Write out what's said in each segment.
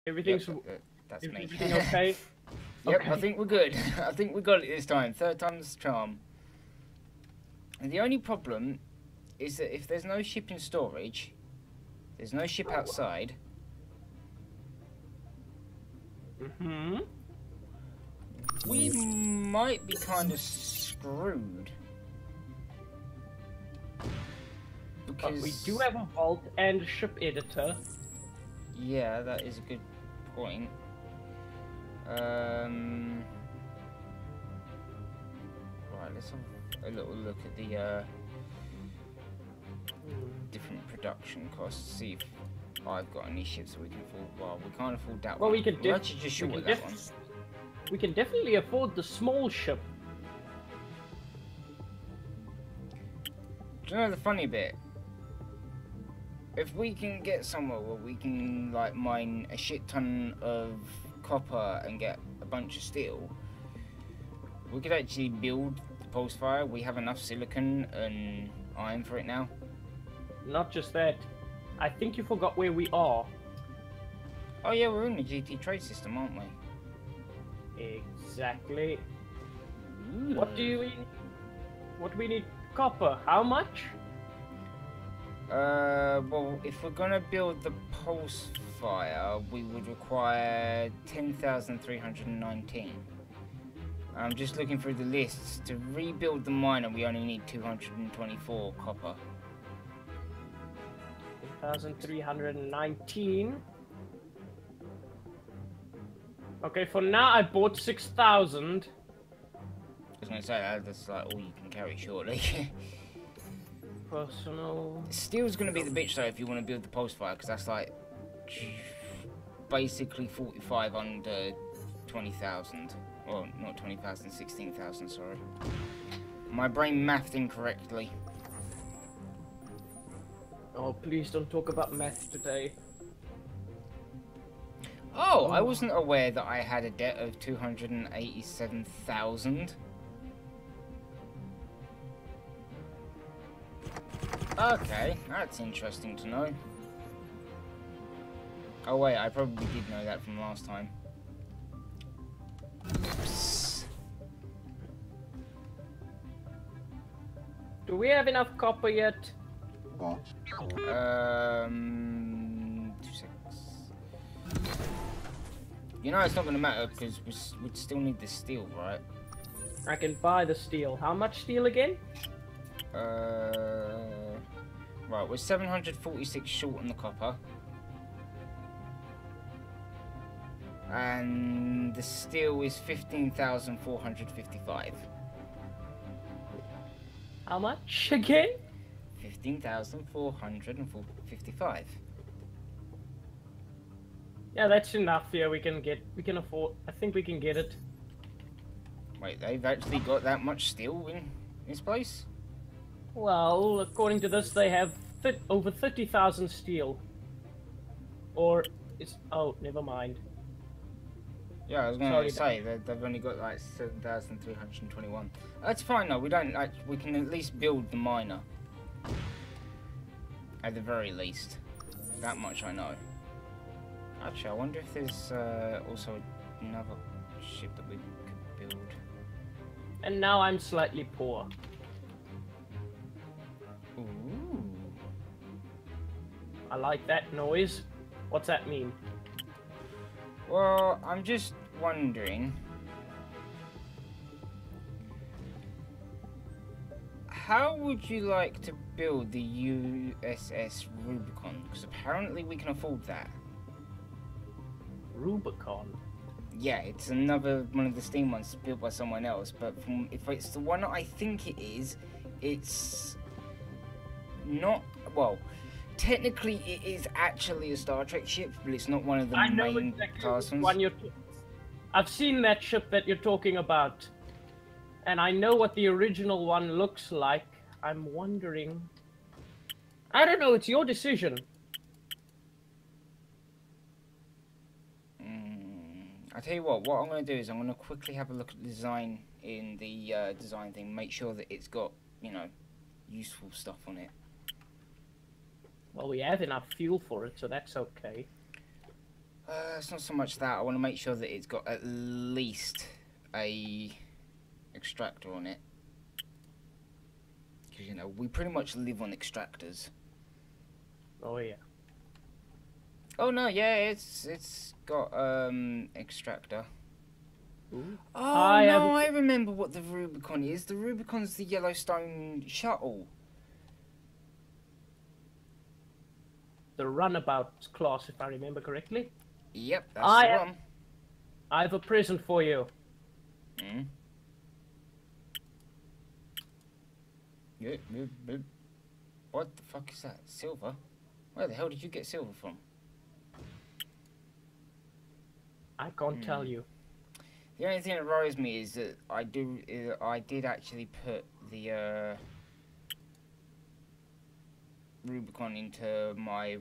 Everything's That's me. everything okay? Yep, Okay. I think we're good. I think we got it this time. Third time's the charm. And the only problem is that if there's no ship in storage, there's no ship outside. Mm-hmm. We might be kind of screwed. But Because we do have a vault and a ship editor. yeah, that is a good point. Right, let's have a little look at the different production costs. See if I've got any ships that we can afford. Well, we can't afford that Well, one. we can We're actually just short of that one. We can definitely afford the small ship. Do you know the funny bit? If we can get somewhere where we can like mine a shit ton of copper and get a bunch of steel, we could actually build the pulse fire. We have enough silicon and iron for it now. Not just that. I think you forgot where we are. Oh yeah, we're in the GT trade system, aren't we? Exactly. Ooh. What do we need? Copper. How much? Well, if we're gonna build the pulse fire, we would require 10,319. I'm just looking through the lists. To rebuild the miner, we only need 224 copper. 1,319. Okay, for now I bought 6,000. I was gonna say that's like all you can carry, surely. Personal. Steel's gonna be the bitch though if you want to build the pulse fire, because that's like basically 45 under 20,000. Well, not 20,000, 16,000. Sorry, my brain mathed incorrectly. Oh, please don't talk about math today. Oh, I wasn't aware that I had a debt of 287,000. Okay, that's interesting to know. Oh wait, I probably did know that from last time. Oops. Do we have enough copper yet? 2 seconds. You know it's not gonna matter because we'd still need the steel, right? I can buy the steel. How much steel again? Right, we're 746 short on the copper. And the steel is 15,455. How much again? 15,455. Yeah, that's enough. Yeah, we can afford. I think we can get it. Wait, they've actually got that much steel in this place? Well, according to this, they have over 30,000 steel. Or it's never mind. Yeah, I was going to say they've only got like 7,321. That's fine though. We don't. We can at least build the miner. At the very least, that much I know. Actually, I wonder if there's also another ship that we could build. And now I'm slightly poor. Ooh. I like that noise. What's that mean? Well, I'm just wondering. How would you like to build the USS Rubicon? Because apparently we can afford that. Rubicon? Yeah, it's another one of the Steam ones built by someone else, but if it's the one I think it is, it's not, well, technically it is actually a Star Trek ship, but it's not one of the main class ones. I've seen that ship that you're talking about, and I know what the original one looks like. I'm wondering... I don't know, it's your decision. I'll tell you what I'm going to do is I'm going to quickly have a look at the design in the design thing, make sure that it's got, you know, useful stuff on it. Well, we have enough fuel for it, so that's okay. It's not so much that. I want to make sure that it's got at least a extractor on it. Because, you know, we pretty much live on extractors. Oh yeah. Oh no, yeah, it's got extractor. Ooh. Oh no, I remember what the Rubicon is. The Rubicon's the Yellowstone shuttle. The runabout class, if I remember correctly. Yep, that's the one. I have a present for you. Mm. What the fuck is that? Silver? Where the hell did you get silver from? I can't tell you. The only thing that worries me is that I did actually put the Rubicon into my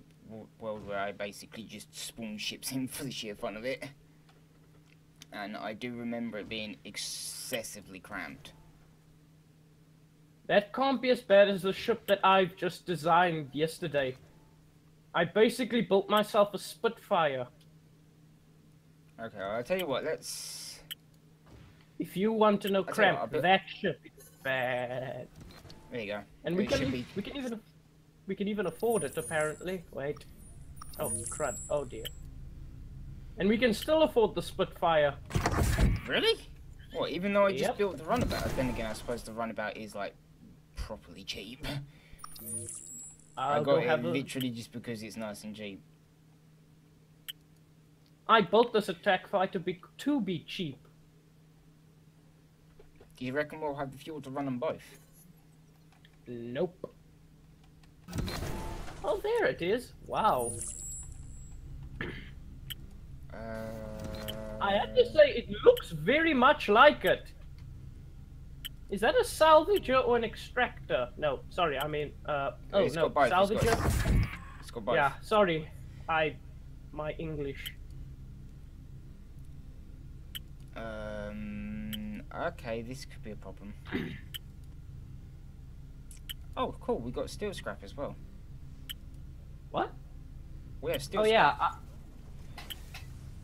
world where I basically just spawn ships in for the sheer fun of it. And I do remember it being excessively cramped. That can't be as bad as the ship that I've just designed yesterday. I basically built myself a Spitfire. Okay, I'll tell you what, let's... If you want to know cramp, that ship is bad. There you go. And we can even afford it, apparently. Wait. Oh, crud. Oh, dear. And we can still afford the Spitfire. Really? What, even though I just built the runabout? Then again, I suppose the runabout is, like, properly cheap. I got it literally just because it's nice and cheap. I built this attack fighter to be cheap. Do you reckon we'll have the fuel to run them both? Nope. Oh, there it is. Wow. I have to say, it looks very much like it. Is that a salvager or an extractor? No, sorry, I mean, oh no, salvager. It's got both. Yeah, sorry, my English. Okay, this could be a problem. Oh, cool, we got steel scrap as well. What? We have steel scrap. Yeah.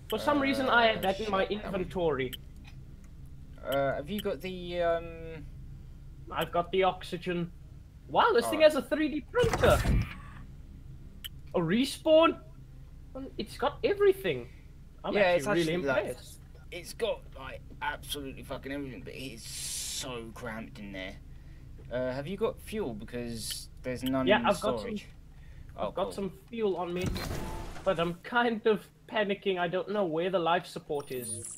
For some reason, I had that in my inventory. Have you got the, I've got the oxygen. Wow, this thing has a 3D printer. A respawn? It's got everything. I'm actually really impressed. Like, it's got, like, absolutely fucking everything, but it's so cramped in there. Have you got fuel? Because there's none in storage. I've got some fuel on me, but I'm kind of panicking. I don't know where the life support is.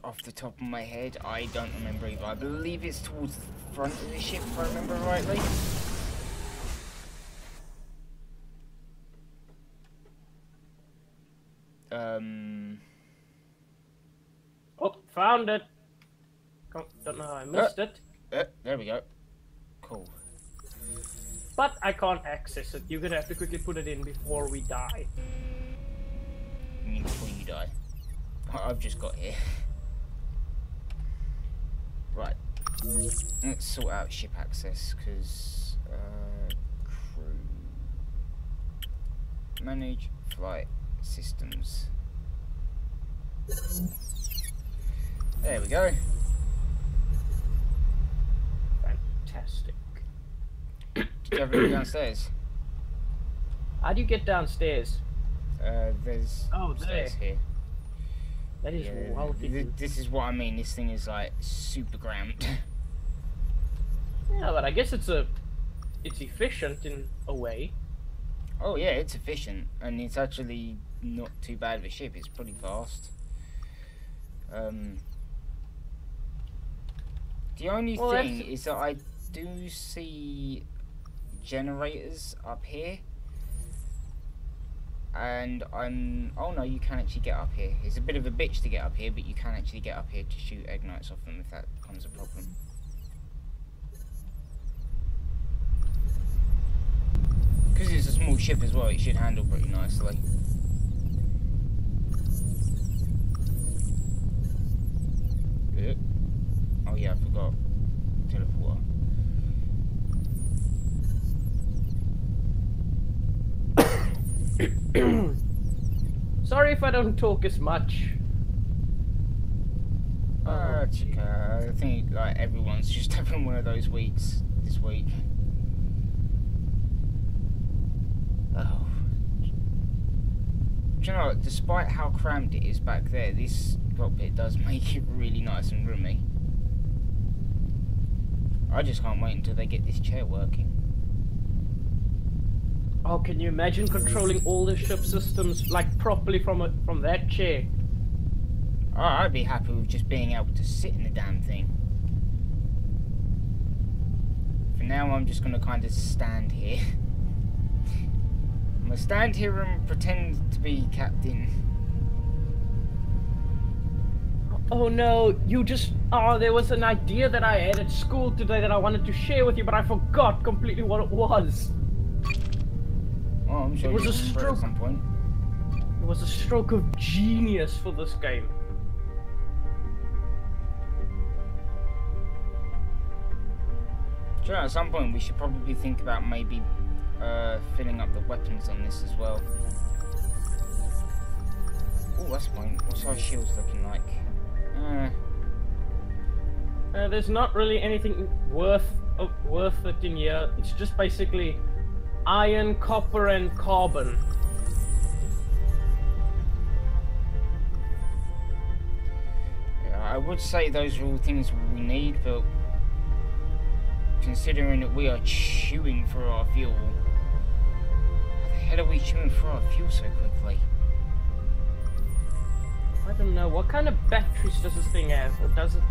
Off the top of my head, I don't remember either. I believe it's towards the front of the ship, if I remember rightly. Oh, found it. Don't know how I missed it. There we go. Cool. But I can't access it. You're gonna have to quickly put it in before we die. You mean before you die? I've just got here. Right. Let's sort out ship access, because... crew... Manage flight systems. There we go. Fantastic. Did you have to go downstairs? How do you get downstairs? There's stairs here. That is This is what I mean. This thing is like super cramped. Yeah, but I guess it's efficient in a way. Oh yeah, it's efficient, and it's actually not too bad of a ship. It's pretty fast. The only thing is that I do see generators up here. And oh no, you can actually get up here. It's a bit of a bitch to get up here, but you can actually get up here to shoot ignites off them if that becomes a problem. Because it's a small ship as well, it should handle pretty nicely. Oh yeah, I forgot. Teleporter. Sorry if I don't talk as much. It's okay. I think like everyone's just having one of those weeks this week. Oh. Do you know, despite how cramped it is back there, this cockpit does make it really nice and roomy. I just can't wait until they get this chair working. Oh, can you imagine controlling all the ship systems like properly from that chair? Oh, I'd be happy with just being able to sit in the damn thing. For now, I'm just gonna kind of stand here. I'm gonna stand here and pretend to be captain. Oh no, you just... Oh, there was an idea that I had at school today that I wanted to share with you, but I forgot completely what it was. Oh, I'm sure it was you a remember stroke. at some point. It was a stroke of genius for this game. Do you know, at some point we should probably think about maybe filling up the weapons on this as well. Oh, that's fine. What's our shields looking like? There's not really anything worth it in here. It's just basically iron, copper, and carbon. Yeah, I would say those are all things we need, but considering that we are chewing for our fuel, how the hell are we chewing for our fuel so quickly? I don't know. What kind of batteries does this thing have? Or does it?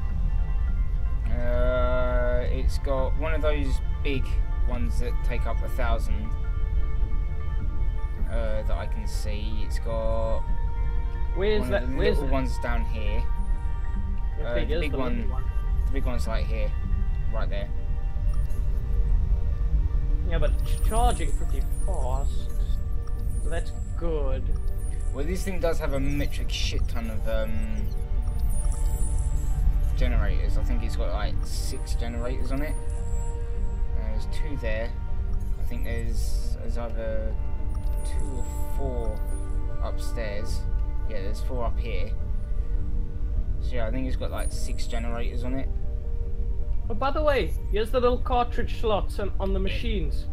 It's got one of those big ones that take up 1,000 that I can see. It's got Where's that? the Where's little ones down here. The big one. The big one's like here, right there. Yeah, but it's charging pretty fast. So that's good. Well, this thing does have a metric shit ton of generators. I think it's got like 6 generators on it. There's 2 there. I think there's either 2 or 4 upstairs. Yeah, there's 4 up here. So yeah, I think it's got like 6 generators on it. Oh, by the way, here's the little cartridge slots on the machines.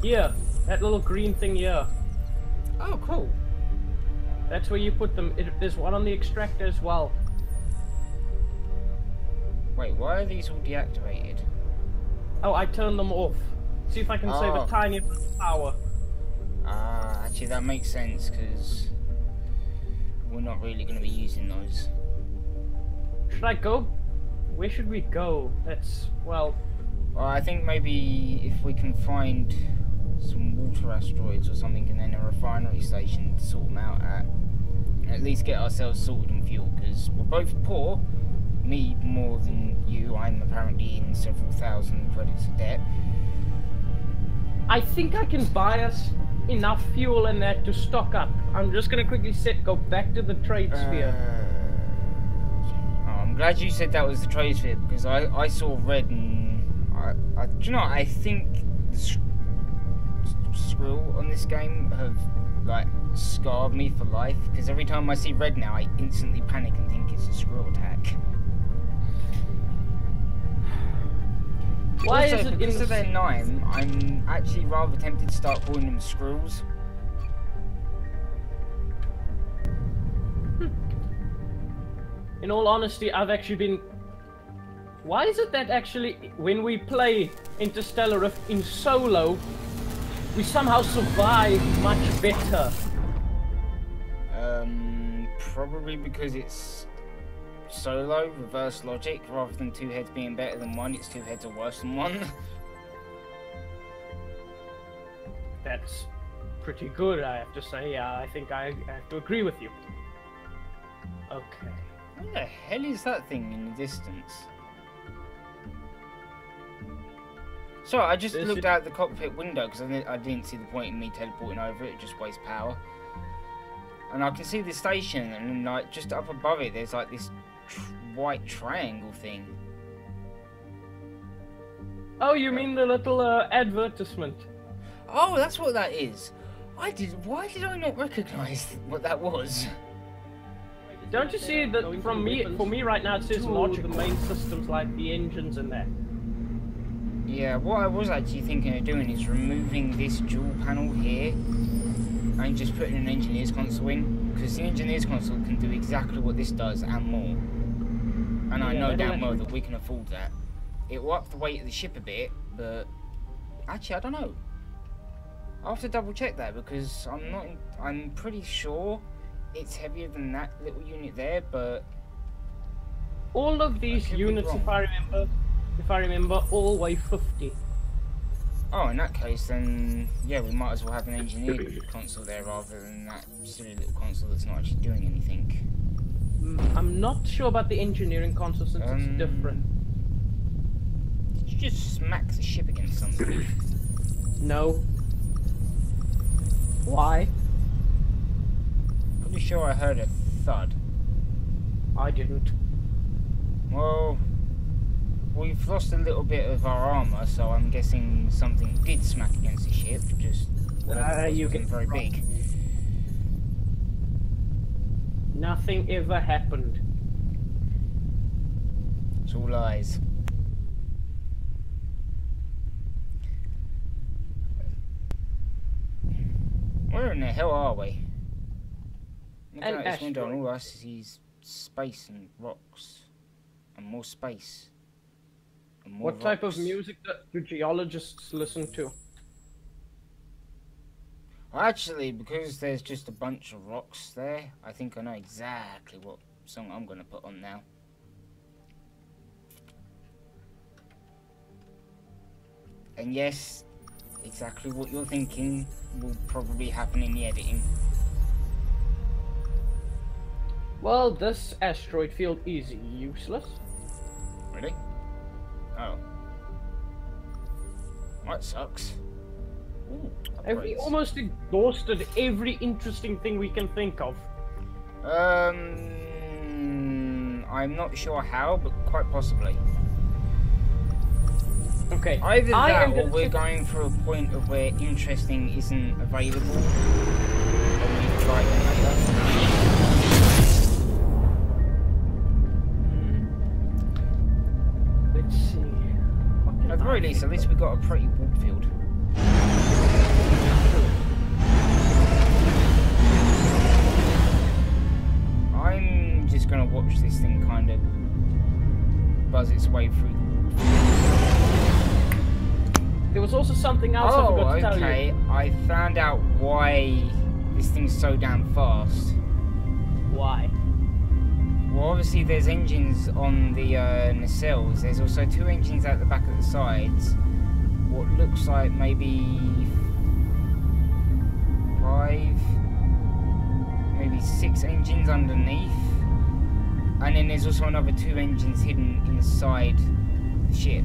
Here, that little green thing here. Oh, cool. That's where you put them. There's one on the extractor as well. Wait, why are these all deactivated? Oh, I turned them off. See if I can save a tiny bit of power. Actually that makes sense, because we're not really going to be using those. Should I go? Where should we go? Well, I think maybe if we can find some water asteroids or something and then a refinery station to sort them out at least get ourselves sorted on fuel, because we're both poor. Me more than you. I'm apparently in several thousand credits of debt. I think I can buy us enough fuel in that to stock up. I'm just gonna quickly go back to the trade sphere. I'm glad you said that was the trade sphere, because I saw red and do you know, I think the Skrill on this game have like scarred me for life, because every time I see red now I instantly panic and think it's a Skrill attack. Why also, is it because of their name, I'm actually rather tempted to start calling them Skrills. In all honesty, I've actually been... Why is it that actually, when we play Interstellar in solo, we somehow survive much better? Probably because it's solo, reverse logic, rather than 2 heads being better than 1, it's 2 heads are worse than 1. That's pretty good, I have to say. I think I have to agree with you. Okay. What the hell is that thing in the distance? Sorry, I just looked out the cockpit window because I didn't see the point in me teleporting over it, just wastes power. And I can see the station, and then, like, just up above it, there's like this white triangle thing. Oh, you mean the little advertisement? Oh, that's what that is. Why did I not recognise what that was? Don't you see that for me right now it says logical. The main systems like the engines in there. Yeah, what I was actually thinking of doing is removing this dual panel here and just putting an engineer's console in, because the engineer's console can do exactly what this does and more. And I know damn well that we can afford that. It will up the weight of the ship a bit, but actually I don't know. I'll have to double check that, because I'm pretty sure it's heavier than that little unit there, but all of these units, if I remember, all weigh 50. Oh, in that case, then yeah, we might as well have an engineered console there rather than that silly little console that's not actually doing anything. I'm not sure about the engineering console since it's different. Did you just smack the ship against something? No. Why? Pretty sure I heard a thud. I didn't. Well, we've lost a little bit of our armour, so I'm guessing something did smack against the ship, just you get very big. Nothing ever happened. It's all lies. Where in the hell are we? Look out this window and all I see is space and rocks. And more space. And more what type of music do geologists listen to? Well, actually, because there's just a bunch of rocks there, I think I know exactly what song I'm going to put on now. And yes, exactly what you're thinking will probably happen in the editing. Well, this asteroid field is useless. Really? Oh. That sucks. Ooh, have we almost exhausted every interesting thing we can think of? I'm not sure how, but quite possibly. Okay. Either that or we're going through a point of where interesting isn't available. And we've tried it later. Let's see. At the very least, we got a pretty walled field. I'm just gonna watch this thing kind of buzz its way through. There was also something else I forgot to tell you. Okay, I found out why this thing's so damn fast. Why? Well, obviously there's engines on the nacelles. There's also 2 engines out the back of the sides. What looks like maybe 5, maybe 6 engines underneath. And then there's also another 2 engines hidden inside the ship.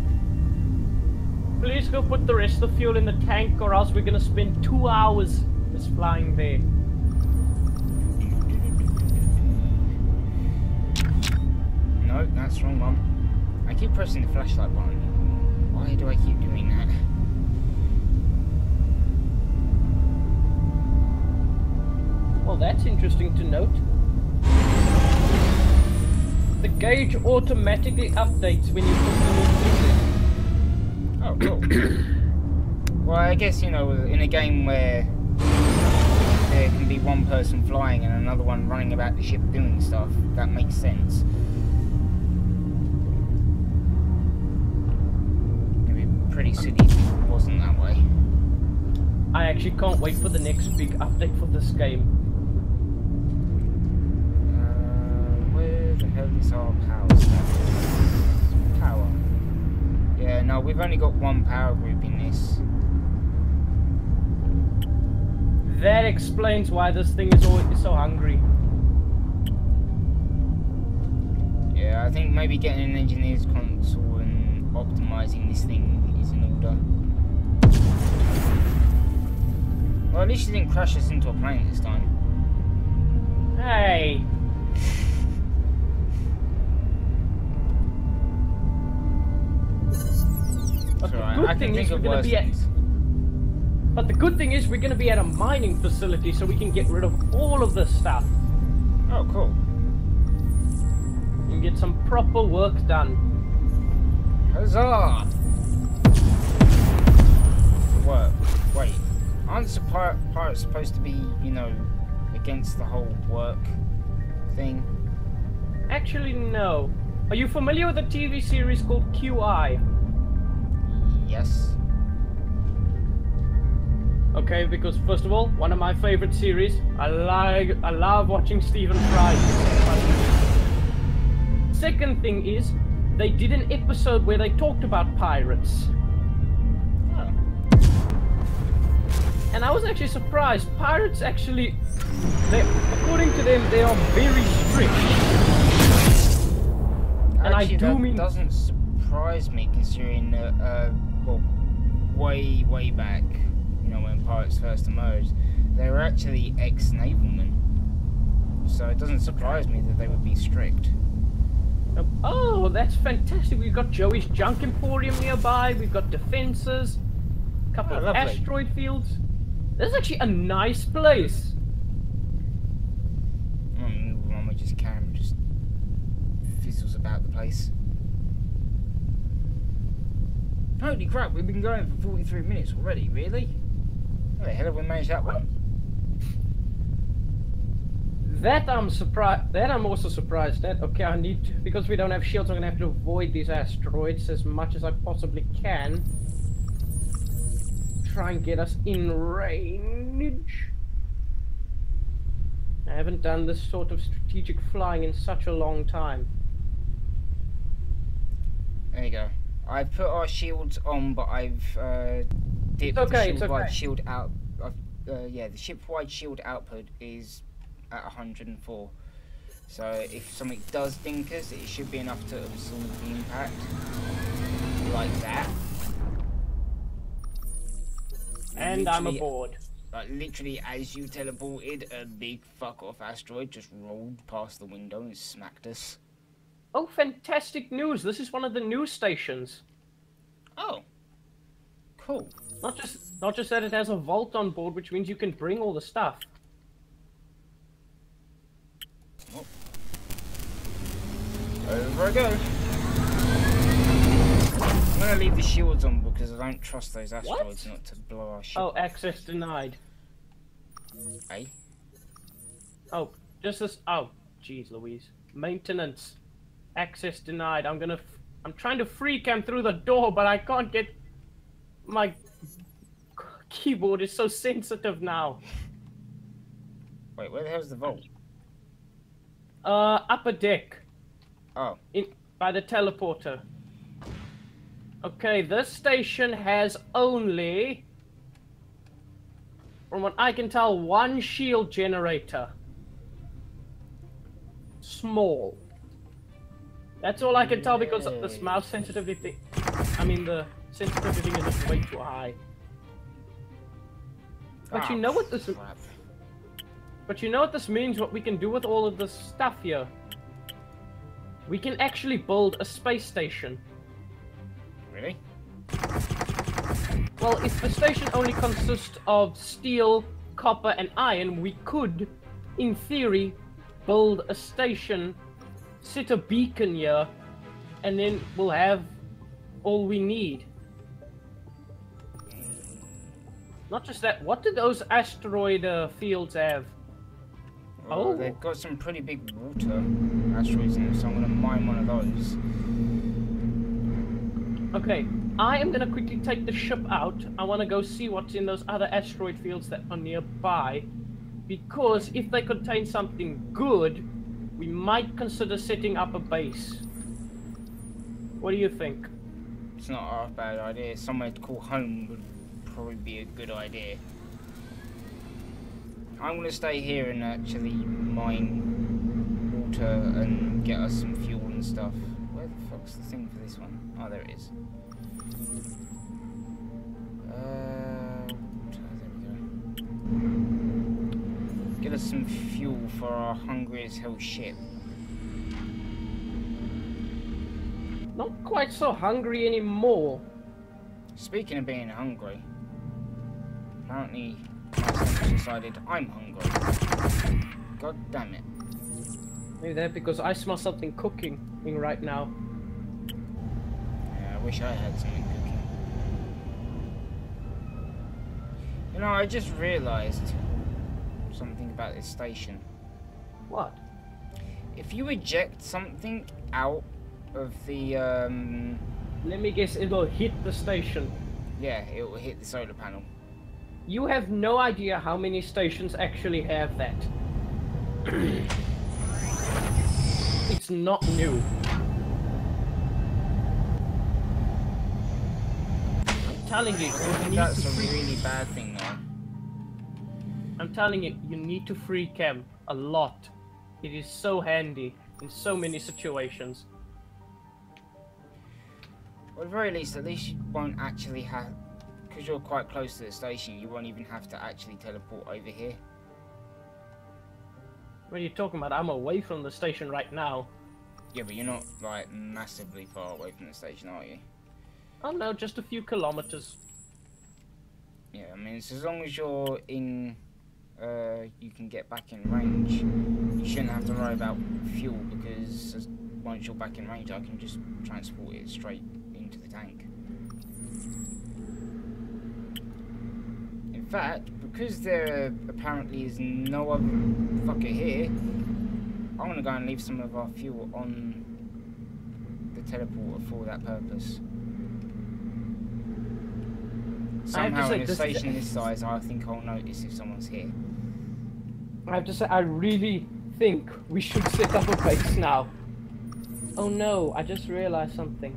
Please go put the rest of the fuel in the tank, or else we're gonna spend 2 hours just flying there. No, that's the wrong one. I keep pressing the flashlight button. Why do I keep doing that? Well, that's interesting to note. The gauge automatically updates when you put the new fuel in. Oh, cool. Well, I guess, you know, in a game where there can be one person flying and another one running about the ship doing stuff, that makes sense. It'd be pretty silly if it wasn't that way. I actually can't wait for the next big update for this game. Where the hell is our power stuff? Power. Yeah, no, we've only got 1 power group in this. That explains why this thing is always so hungry. Yeah, I think maybe getting an engineer's console and optimizing this thing is in order. Well, at least you didn't crash us into a plane this time. Hey! But It's the alright. good I can thing think is of we're gonna worse be at. things. But the good thing is we're gonna be at a mining facility, so we can get rid of all of this stuff Oh, cool. and get some proper work done. Huzzah! What? Wait. Aren't pirates supposed to be, you know, against the whole work thing? Actually, no. Are you familiar with a TV series called QI? Yes. Okay, because first of all, one of my favorite series. I love watching Stephen Fry. Second thing is, they did an episode where they talked about pirates. Oh. And I was actually surprised. Pirates actually, according to them, they are very strict. And Actually, I do mean doesn't surprise me considering that, well, way back, you know, when pirates first emerged, they were actually ex-navalmen. So it doesn't surprise me that they would be strict. Oh, that's fantastic. We've got Joey's Junk Emporium nearby. We've got defenses, a couple of lovely. asteroid fields. This is actually a nice place. One with just camera just fizzles about the place. Holy crap, we've been going for 43 minutes already, really? How the hell have we managed that one? That I'm surprised. That I'm also surprised at. Okay, I need to, because we don't have shields. I'm gonna have to avoid these asteroids as much as I possibly can. Try and get us in range. I haven't done this sort of strategic flying in such a long time. There you go. I've put our shields on, but I've dipped the ship-wide shield out. Yeah, the ship-wide shield output is at 104. So if something does dink us, it should be enough to absorb the impact. Like that. And I'm aboard. Like literally, as you teleported, a big fuck-off asteroid just rolled past the window and smacked us. Oh, fantastic news! This is one of the news stations. Oh, cool. Not just that it has a vault on board, which means you can bring all the stuff. Oh. Over I go. I'm gonna leave the shields on because I don't trust those asteroids not to blow our ship. Oh, access denied. Eh? Oh, just this. Oh, jeez, Louise. Maintenance. Access denied. I'm trying to free cam through the door, but I can't get. My keyboard is so sensitive now. Wait, where the hell's the vault? Upper deck. Oh. By the teleporter. Okay, this station has only, from what I can tell, one shield generator. Small. That's all I can tell because of this mouse sensitivity. I mean, the sensitivity is just way too high. But you know what this? Crap. But you know what this means? What we can do with all of this stuff here? We can actually build a space station. Really? Well, if the station only consists of steel, copper, and iron, we could, in theory, build a station, set a beacon here, and then we'll have all we need. Not just that, what do those asteroid fields have? Well, Oh, they've got some pretty big water asteroids in them, so I'm going to mine one of those. okay. I am gonna quickly take the ship out. I want to go see what's in those other asteroid fields that are nearby. Because if they contain something good, we might consider setting up a base. What do you think? It's not a bad idea. Somewhere to call home would probably be a good idea. I'm going to stay here and actually mine water and get us some fuel and stuff. Where the fuck's the thing for this one? Oh, there it is. There we go. Get us some fuel for our hungry as hell ship. Not quite so hungry anymore. Speaking of being hungry, apparently my stomach decided I'm hungry. God damn it. Maybe that because I smell something cooking right now. Yeah, I wish I had something cooking. You know, I just realised something about this station. What? If you eject something out of the, Let me guess, it'll hit the station. yeah, it will hit the solar panel. You have no idea how many stations actually have that. It's not new. I'm telling you, That's a really bad thing, though. I'm telling you, you need to free cam a lot. It is so handy in so many situations. Well, at the very least, at least you won't actually have, because you're quite close to the station, you won't even have to actually teleport over here. What are you talking about? I'm away from the station right now. Yeah, but you're not, like, massively far away from the station, are you? Oh no, just a few kilometers. Yeah, I mean, it's as long as you're in, you can get back in range, you shouldn't have to worry about fuel, because once you're back in range, I can just transport it straight into the tank. In fact, because there apparently is no other fucker here, I'm going to go and leave some of our fuel on the teleporter for that purpose. Somehow in a station this size, I think I'll notice if someone's here. I have to say, I really think we should set up a base now. Oh no, I just realized something.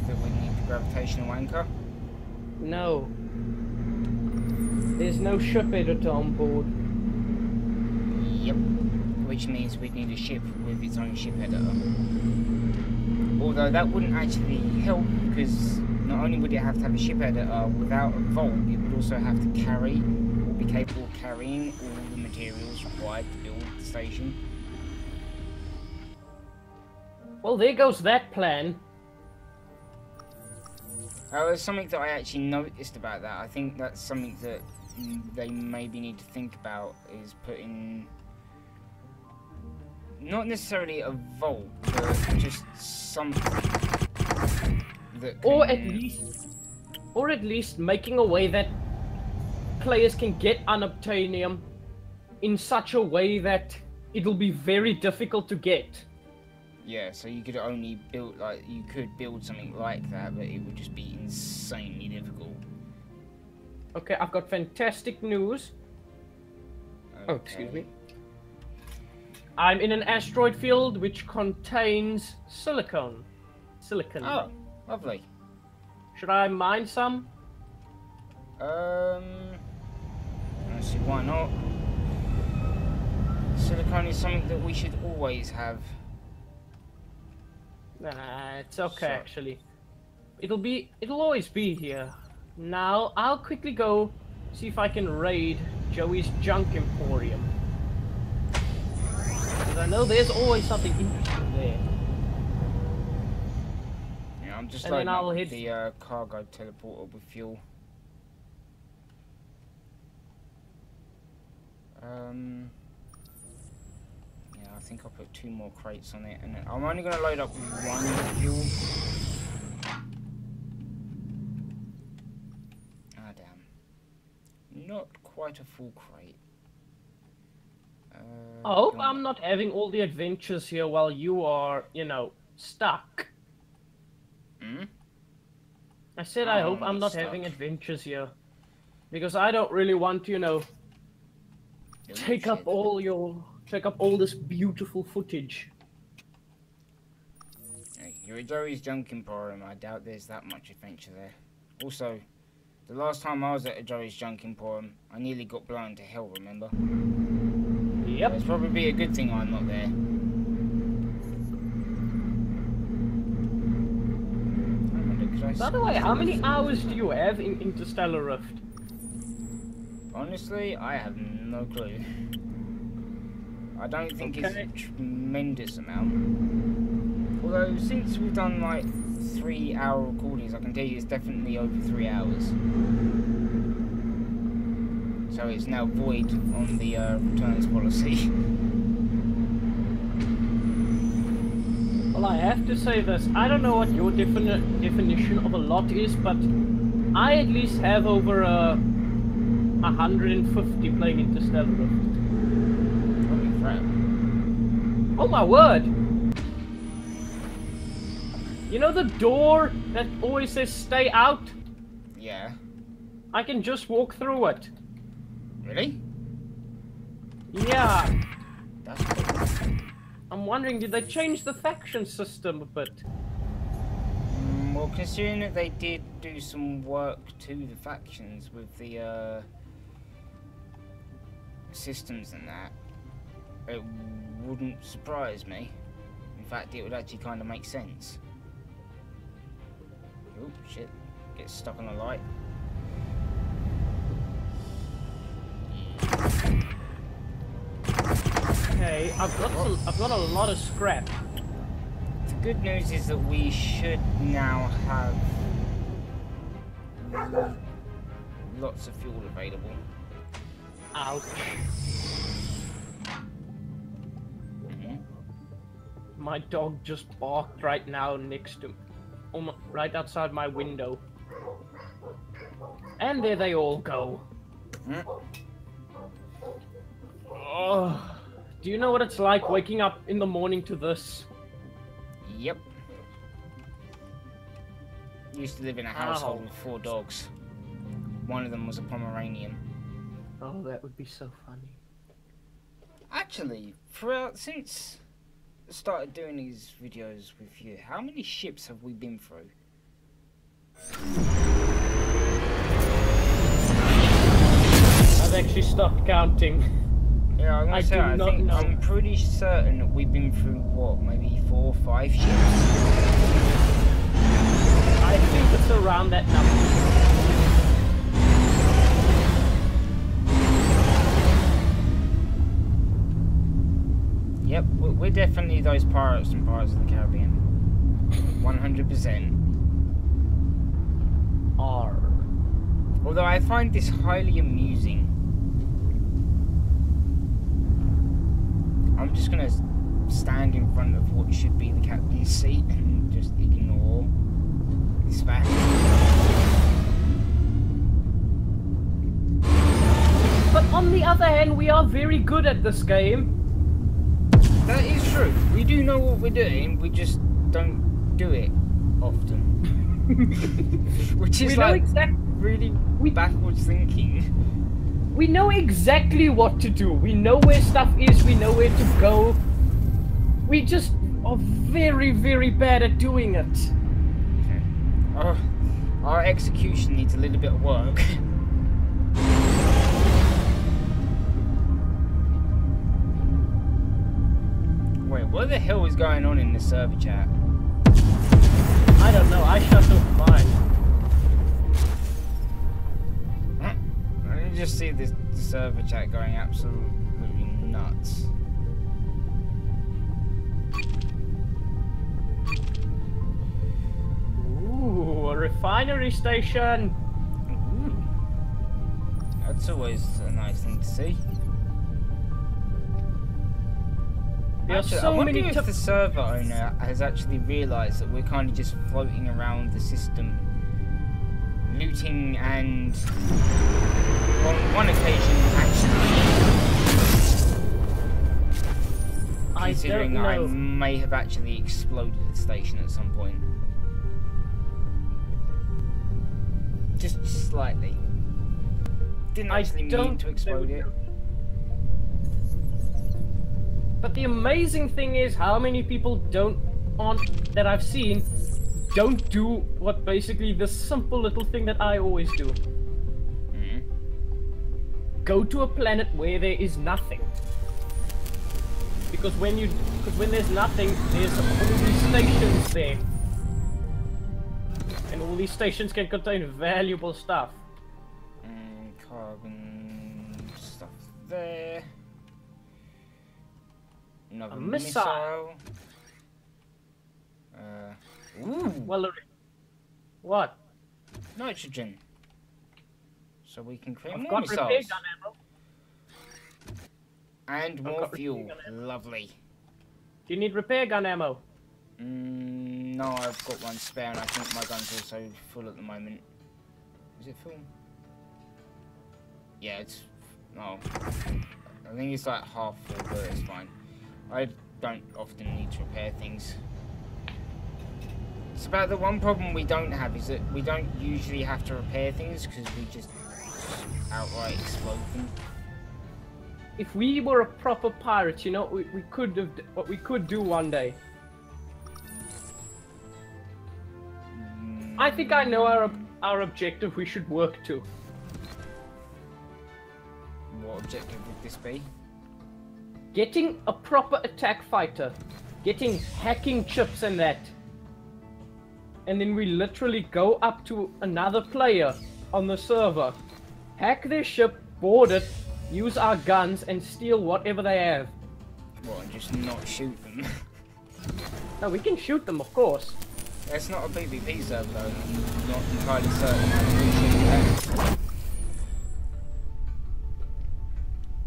That we need the gravitational anchor? No. There's no ship editor on board. Yep. Which means we'd need a ship with its own ship editor. Although that wouldn't actually help, because not only would it have to have a ship editor, without a vault, it would also have to carry, or be capable of carrying, all the materials required to build the station. Well, there goes that plan. There's something that I actually noticed about that. I think that's something that they maybe need to think about, is putting not necessarily a vault, but just something that can... or at least making a way that players can get unobtainium in such a way that it'll be very difficult to get. Yeah, so you could only build, like, you could build something like that, but it would just be insanely difficult. Okay, I've got fantastic news. Okay. Oh, excuse me. I'm in an asteroid field which contains silicon. Oh, lovely. Should I mine some? Let's see, why not? Silicon is something that we should always have. Nah, it's okay actually. It'll always be here. Now, I'll quickly go see if I can raid Joey's junk emporium. Because I know there's always something interesting there. Yeah, I'm just and then I'll hit hit the cargo teleporter with fuel. Yeah, I think I'll put 2 more crates on it, and then I'm only going to load up 1 fuel. Ah, damn. Not quite a full crate. I hope I'm not having all the adventures here while you are, you know, stuck. Hmm? I said I hope I'm not having adventures here. Because I don't really want to, you know, take up all this beautiful footage. Hey, you're at Joey's junk emporium. I doubt there's that much adventure there. Also, the last time I was at a Joey's junk emporium, I nearly got blown to hell, remember? Yep. It's probably a good thing I'm not there. By the way, how many hours do you have in Interstellar Rift? Honestly, I have no clue. I don't think it's a tremendous amount. Although, since we've done like 3-hour recordings. I can tell you it's definitely over 3 hours. So it's now void on the returns policy. Well, I have to say this. I don't know what your definition of a lot is, but I at least have over 150 playing Interstellar. Holy crap. Oh my word! You know the door that always says stay out? Yeah. I can just walk through it. Really? Yeah. That's cool. I'm wondering, did they change the faction system a bit? Well, considering that they did do some work to the factions with the systems and that, it wouldn't surprise me. In fact, it would actually kind of make sense. Oh shit! Get stuck on the light. Okay, I've got a lot of scrap. The good news is that we should now have lots of fuel available. Ouch. My dog just barked right now next to, right outside my window. And there they all go. Oh, do you know what it's like waking up in the morning to this? Yep. Used to live in a household with 4 dogs. One of them was a Pomeranian. Oh, that would be so funny. Actually, since I started doing these videos with you, how many ships have we been through? I've actually stopped counting. Yeah, I'm gonna say, I'm pretty certain that we've been through, what, maybe 4 or 5 ships? I think it's around that number. Yep, we're definitely those pirates from Pirates of the Caribbean. 100%. Although I find this highly amusing. I'm just gonna stand in front of what should be the captain's seat and just ignore this fact. But on the other hand, we are very good at this game. That is true. We do know what we're doing, we just don't do it often. Which is really backwards thinking. We know exactly what to do. We know where stuff is. We know where to go. We just are very, very bad at doing it. Okay. Our execution needs a little bit of work. Wait, what the hell is going on in the server chat? I don't know. I shut off mine. I can just see this server chat going absolutely nuts. Ooh, a refinery station. Ooh. That's always a nice thing to see. Actually, I wonder if the server owner has actually realised that we're kind of just floating around the system, looting and, on one occasion, actually, considering I may have actually exploded the station at some point. Just slightly. Didn't actually mean to explode it. But the amazing thing is how many people that I've seen don't do what basically the simple little thing that I always do. Mm-hmm. Go to a planet where there is nothing. Because when there's nothing, there's all these stations there. And all these stations can contain valuable stuff. Carbon stuff there. Another a missile. Ooh. Well, what? Nitrogen. So we can create I've more got missiles. repair gun ammo. And more fuel. Lovely. Do you need repair gun ammo? No, I've got one spare, and I think my gun's also full at the moment. Is it full? Yeah, it's... No. I think it's like half full, but it's fine. I don't often need to repair things. It's about the one problem we don't have is that we don't usually have to repair things because we just outright explode them. If we were a proper pirate, you know, we could have what we could do one day. I think I know our objective we should work to. What objective would this be? Getting a proper attack fighter. Getting hacking chips and that. And then we literally go up to another player on the server, hack their ship, board it, use our guns, and steal whatever they have. What, and just not shoot them? No, we can shoot them, of course. It's not a PvP server though, I'm not entirely certain how to do that.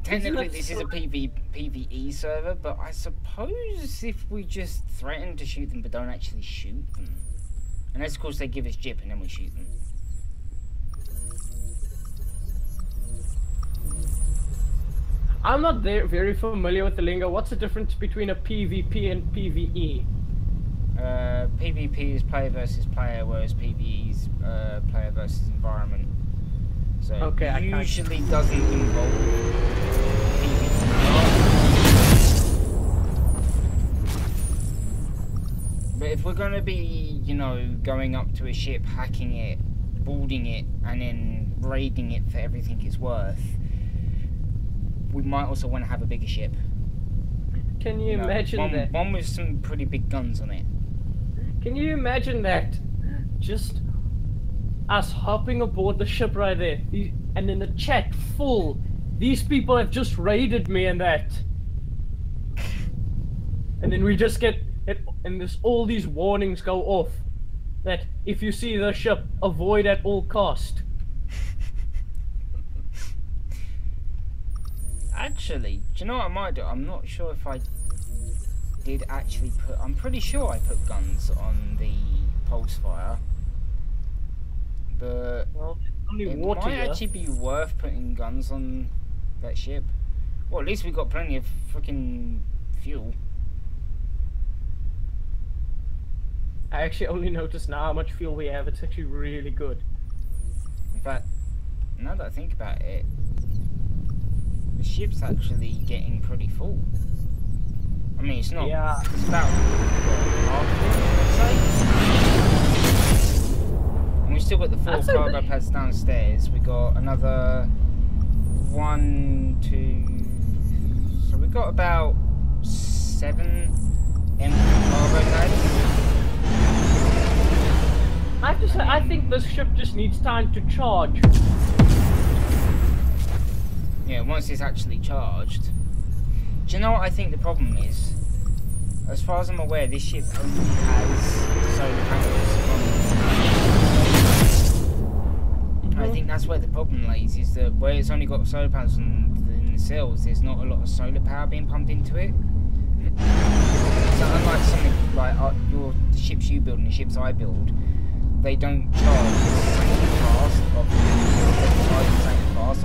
Technically this is a PvE server, but I suppose if we just threaten to shoot them but don't actually shoot them. Unless of course they give us jip and then we shoot them. I'm not very familiar with the lingo. What's the difference between a PvP and PvE? PvP is player versus player, whereas PvE is player versus environment. So okay, it usually doesn't involve PvP. But if we're going to be, you know, going up to a ship, hacking it, boarding it, and then raiding it for everything it's worth, we might also want to have a bigger ship. Can you imagine that? One with some pretty big guns on it. Can you imagine that? Just us hopping aboard the ship right there, and in the chat full, these people have just raided me and that. And then we just get it, and all these warnings go off that if you see the ship, avoid at all cost. Actually, do you know what I might do? I'm not sure if I did actually put... I'm pretty sure I put guns on the pulse fire. But well, only it water might here. actually be worth putting guns on that ship. Well, at least we got plenty of freaking fuel. I actually only noticed now how much fuel we have. It's actually really good. In fact, now that I think about it, the ship's actually getting pretty full. I mean, it's not. Yeah. It's about half full, I'd say. And we still got the 4 cargo pads downstairs. We got another 1, 2. So we got about 7 empty cargo pads. I have to say, I think this ship just needs time to charge. Yeah, once it's actually charged. Do you know what I think the problem is? As far as I'm aware, this ship only has solar panels. I think that's where the problem lays, is that where it's only got solar panels in the cells, there's not a lot of solar power being pumped into it. So unlike something like the ships you build and the ships I build, they don't charge the same fast,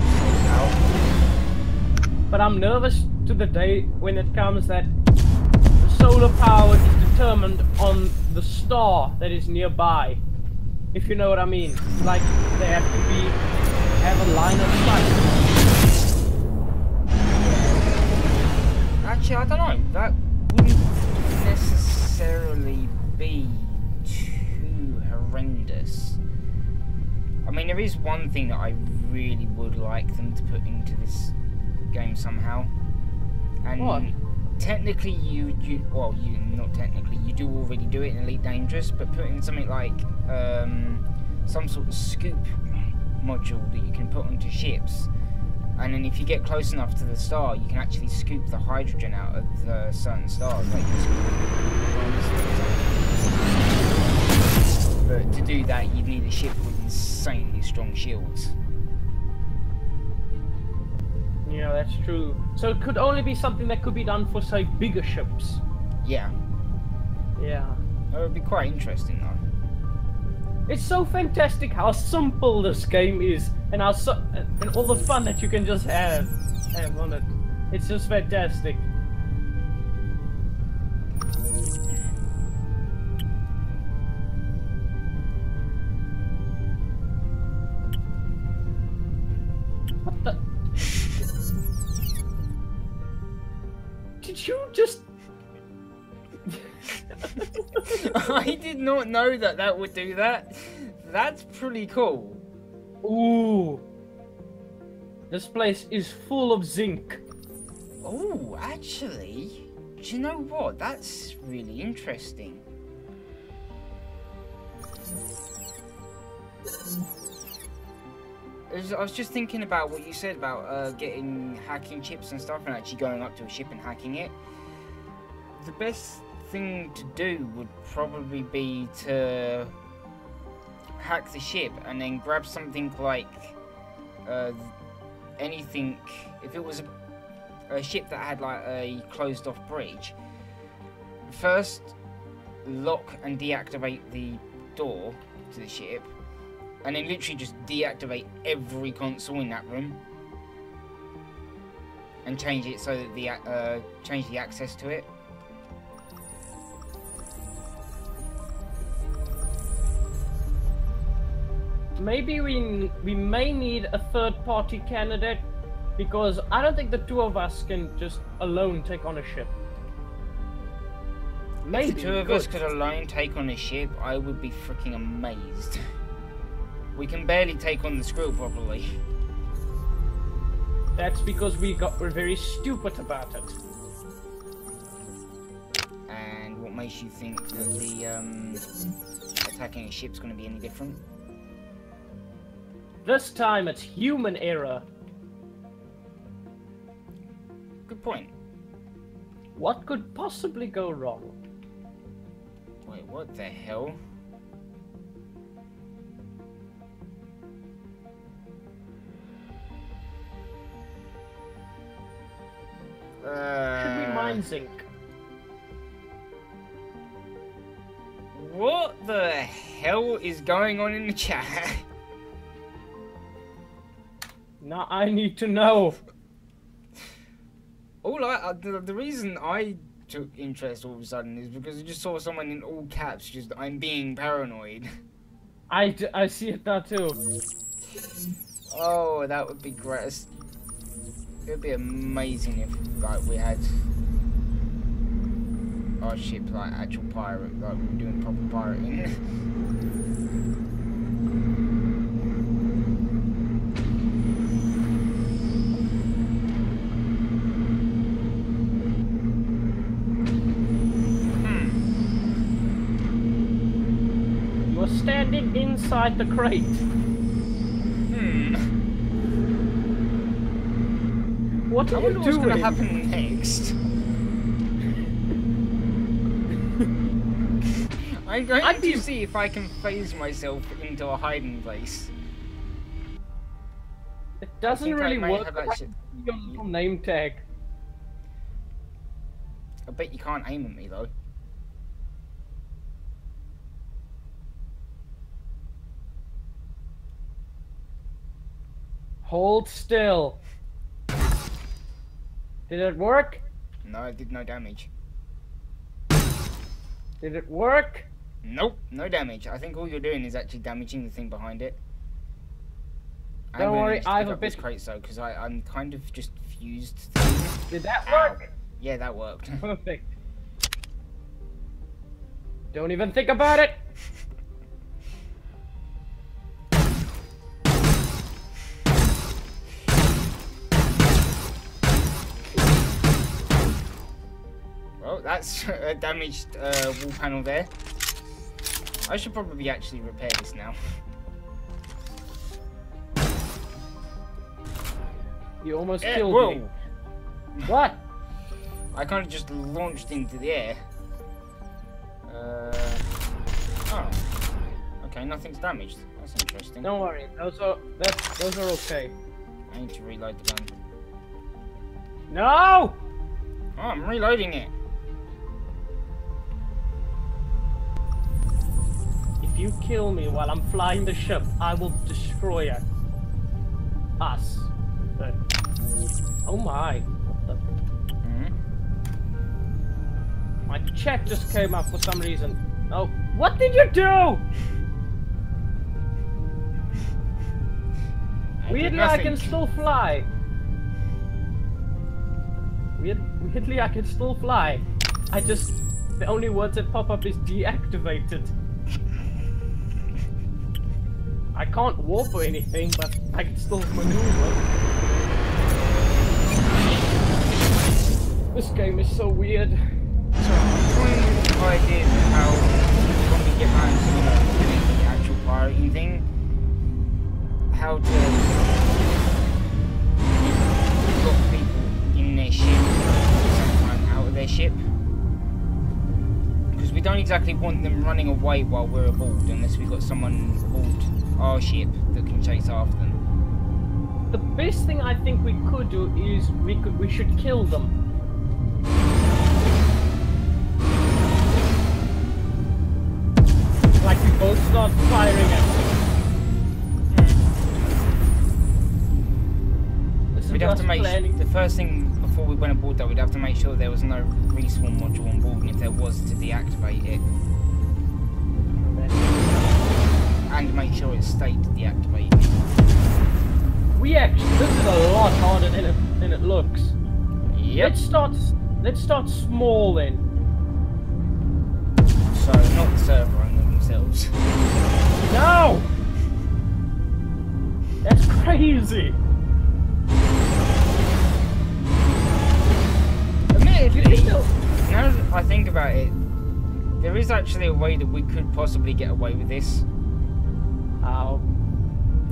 But I'm nervous to the day when it comes that the solar power is determined on the star that is nearby. If you know what I mean. Like, they have to have a line of sight. Actually, I don't know. That wouldn't necessarily be too horrendous. I mean, there is one thing that I really would like them to put into this game somehow. And what? Technically, not technically, you do already do it in Elite Dangerous, but put in something like some sort of scoop module that you can put onto ships. And then if you get close enough to the star, you can actually scoop the hydrogen out of certain stars. Like But to do that, you'd need a ship with insanely strong shields. Yeah, that's true. So it could only be something that could be done for, say, bigger ships. Yeah. Yeah. That would be quite interesting, though. It's so fantastic how simple this game is, and and all the fun that you can just have on it. It's just fantastic. What the? Did you just? I did not know that that would do that. That's pretty cool. Ooh. This place is full of zinc. Oh, actually, do you know what? That's really interesting. I was just thinking about what you said about hacking chips and stuff and actually going up to a ship and hacking it. The best thing to do would probably be to hack the ship and then grab something like anything. If it was a ship that had like a closed off bridge, first lock and deactivate the door to the ship, and then literally just deactivate every console in that room and change it so that change the access to it. Maybe we may need a third-party candidate, because I don't think the two of us can just alone take on a ship. Maybe if the two of us could alone take on a ship, I would be freaking amazed. We can barely take on the Skrill properly. That's because we're very stupid about it. And what makes you think that the attacking a ship's going to be any different? This time it's human error. Good point. What could possibly go wrong? Wait, what the hell? Should we mine zinc? What the hell is going on in the chat? Now I need to know. The reason I took interest all of a sudden is because I just saw someone in all caps just, "I'm being paranoid." I see it now too. Oh, that would be great. It would be amazing if like we had our ship like actual pirate, like we were doing proper pirating. Standing inside the crate. What are you doing? What's going to happen next? I'm going to see if I can phase myself into a hiding place. It doesn't really work with your little name tag. I bet you can't aim at me though. Hold still. Did it work? No, it did no damage. Did it work? Nope, no damage. I think all you're doing is actually damaging the thing behind it. Don't worry, I have a bit. Crate though, because I'm kind of just fused. Did that work? Yeah, that worked. Perfect. Don't even think about it. Well, that's a damaged wall panel there. I should probably actually repair this now. You almost killed me. What? I kind of just launched into the air. Oh. Okay, nothing's damaged. That's interesting. Don't worry, those are okay. I need to reload the gun. No! Oh, I'm reloading it. If you kill me while I'm flying the ship, I will destroy it. Us. Oh my. What the? My check just came up for some reason. Oh, what did you do? Weirdly, I can still fly. Weirdly, I can still fly. The only words that pop up is deactivated. I can't warp or anything, but I can still maneuver. This game is so weird. So, I'm trying with ideas of how when we get around to doing the actual pirating thing, how to lock people in their ship sometime out of their ship. Because we don't exactly want them running away while we're aboard unless we've got someone aboard our ship that can chase after them. The best thing I think we could do is we should kill them. Like we both start firing at them. We'd have to make the first thing before we went aboard though, we'd have to make sure there was no respawn module on board, and if there was, to deactivate it. And make sure it stayed deactivated. This is a lot harder than it looks. Yep. Let's start small then. So not the server owner themselves. No! That's crazy. Admittedly, now that I think about it, there is actually a way that we could possibly get away with this. How?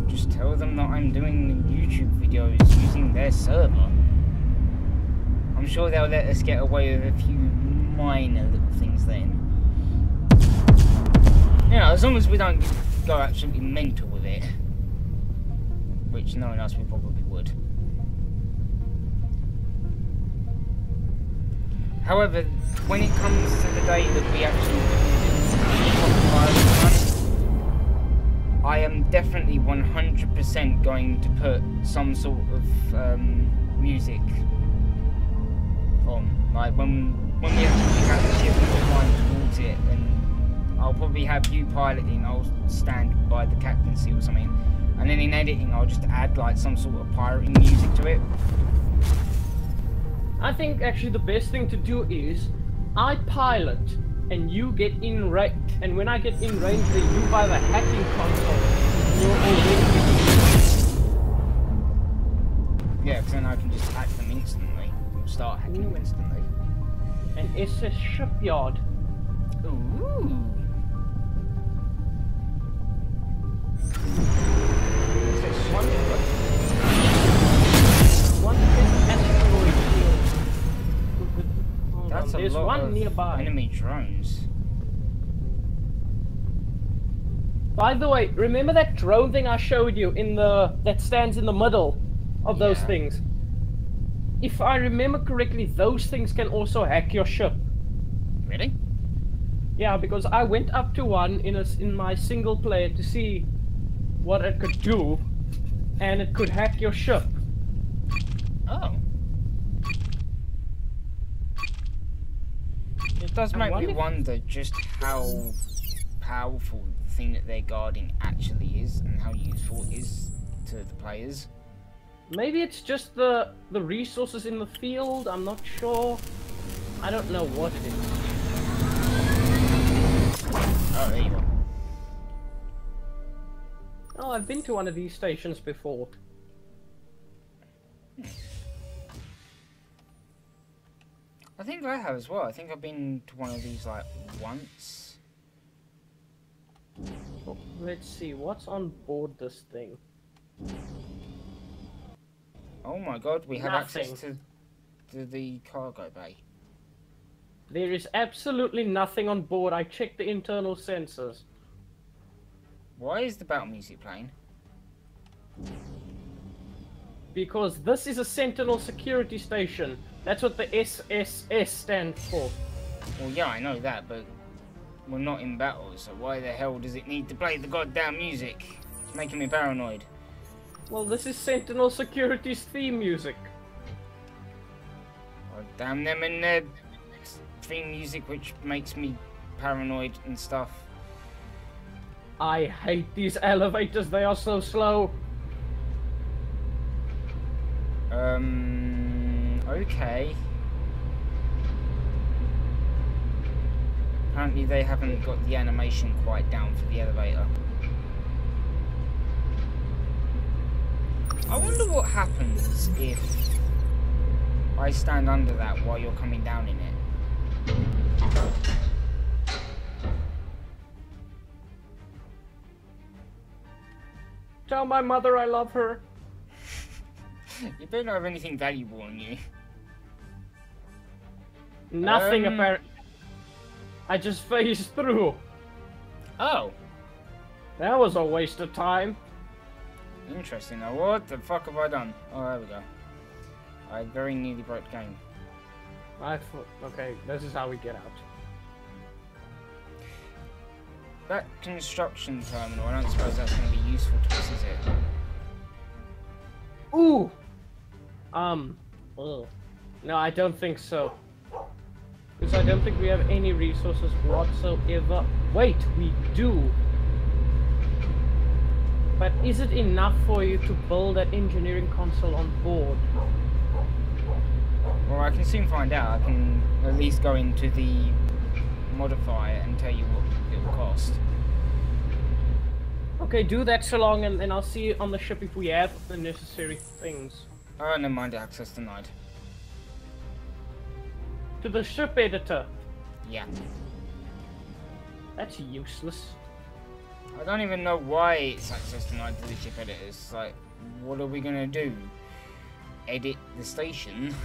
Just tell them that I'm doing YouTube videos using their server. I'm sure they'll let us get away with a few minor little things then. You know, as long as we don't go absolutely mental with it. Which knowing us, we probably would. However, when it comes to the day that we actually do I am definitely 100% going to put some sort of music on. Like when we actually pick out the ship and we're flying towards it, and I'll probably have you piloting, I'll stand by the captain seat or something, and then in editing I'll just add like some sort of pirating music to it. I think actually the best thing to do is I pilot and you get in range, and when I get in range then you buy the hacking console. Yeah, because then I can just hack them instantly. Or start hacking them instantly. An SS shipyard. Ooh. One asteroid field. That's There's a lot one of nearby. enemy drones. By the way, remember that drone thing I showed you that stands in the middle of those things? If I remember correctly, those things can also hack your ship. Really? Yeah, because I went up to one in my single player to see what it could do, and it could hack your ship. Oh. It does make me wonder just how powerful the thing that they're guarding actually is, and how useful it is to the players. Maybe it's just the resources in the field, I'm not sure. I don't know what it is. Oh, there you go. Oh, I've been to one of these stations before. I think I have as well. I think I've been to one of these like once. Oh, let's see, what's on board this thing? Oh my god, we have Nothing. access to the cargo bay. There is absolutely nothing on board. I checked the internal sensors. Why is the battle music playing? Because this is a Sentinel security station. That's what the SSS stands for. Well, yeah, I know that, but we're not in battle, so why the hell does it need to play the goddamn music? It's making me paranoid. Well, this is Sentinel Security's theme music. Oh, damn them and their theme music, which makes me paranoid and stuff. I hate these elevators, they are so slow. Okay. Apparently they haven't got the animation quite down for the elevator. I wonder what happens if I stand under that while you're coming down in it. Tell my mother I love her. You better not have anything valuable on you. Nothing apparently. I just phased through. Oh. That was a waste of time. Interesting. Now what the fuck have I done? Oh, there we go. I very nearly broke the game. Okay, this is how we get out. That construction terminal, I don't suppose that's going to be useful to us, is it? Ooh! Ugh. No, I don't think so. Because I don't think we have any resources whatsoever. Wait, we do. But is it enough for you to build that engineering console on board? Well, I can soon find out. I can at least go into the modifier and tell you what it will cost. Okay, do that so long, and I'll see on the ship if we have the necessary things. Oh, never mind. Access denied. To the ship editor. Yeah. That's useless. I don't even know why it's access denied to the ship editor. It's like, what are we gonna do? Edit the station?